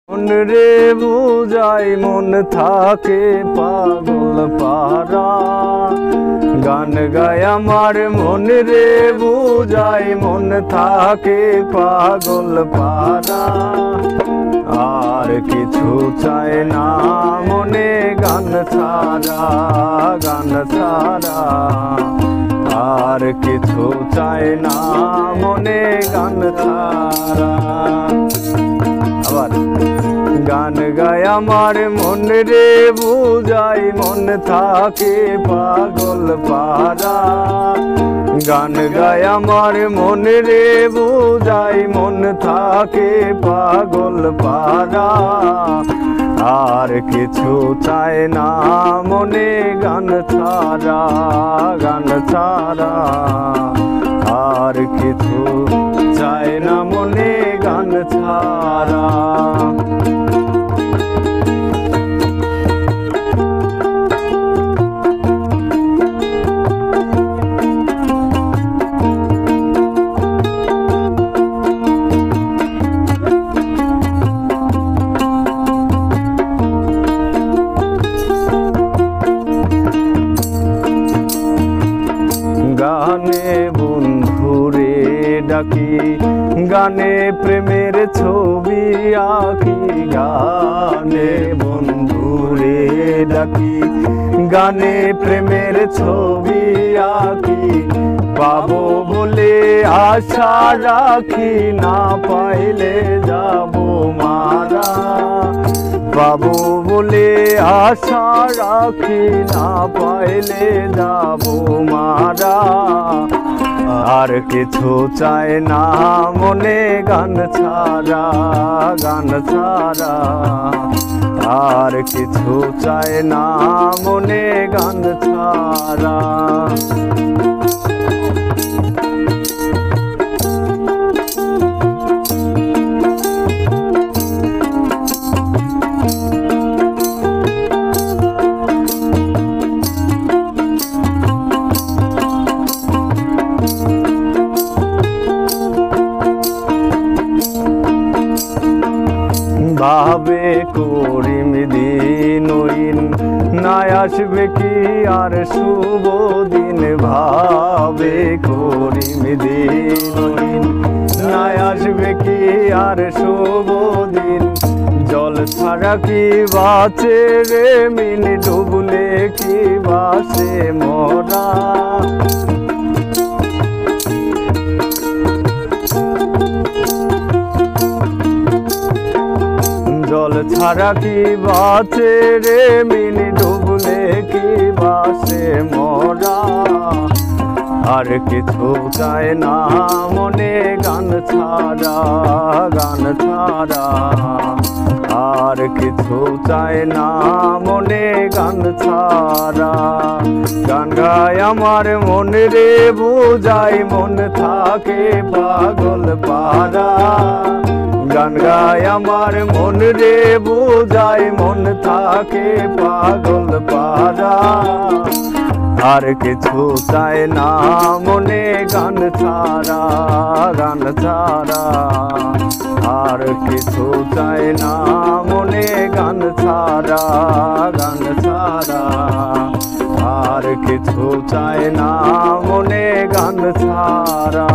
মন রে বুঝাই মন থাকে পাগল পারা, গান গায় আমার মন রে বুঝাই মন থাকে পাগল পারা। আর কিছু চায় না মনে গান ছাড়া, গান ছাড়া আর কিছু চায় না মনে গান ছাড়া। আবার গান গায় আমার মন রে বুঝাই মন থাকে পাগল পারা, গান গায় আমার মন রে বুঝাই মন থাকে পাগল পারা। আর কিছু চায় না মনে গান ছাড়া, গান ছাড়া আর কিছু চায় না মনে গান ছাড়া। গানে বন্ধুরে ডাকি, গানে প্রেমের ছবি আঁকি, গানে বন্ধুরে ডাকি, গানে প্রেমের ছবি আঁকি। পাবো বলে আশা রাখি, না পাইলে যাবো মারা। পাবো বলে আশা রাখি, না পাইলে যাবো মারা। আর কিছু চায় না মনে গান ছাড়া, গান ছাড়া আর কিছু চায় না মনে গান ছাড়া। ভাবে করিম দিনহীন, নাই আসবে কি আর শুভ দিন। ভাবে করিম দিনহীন, নাই আসবে কি আর শুভ দিন। জল ছাড়া কি বাঁচে রে মিন, ডুবলে কি বাঁচে মরা। জল ছাড়া কি বাঁচে রে মিন, ডুবলে কি বাঁচে মরা। আর কিছু চায় না মনে গান ছাড়া, গান ছাড়া আর কিছু চায় না মনে গান ছাড়া। গান গায় আমার মন রে বুঝাই মন থাকে পাগল পারা, গান গায় আমার মন রে বুঝাই মন থাকে পাগল পারা। আর কিছু চায় না মনে গান ছাড়া, গান ছাড়া আর কিছু চায় না মনে গান ছাড়া, গান ছাড়া আর কিছু চায় না মনে গান ছাড়া।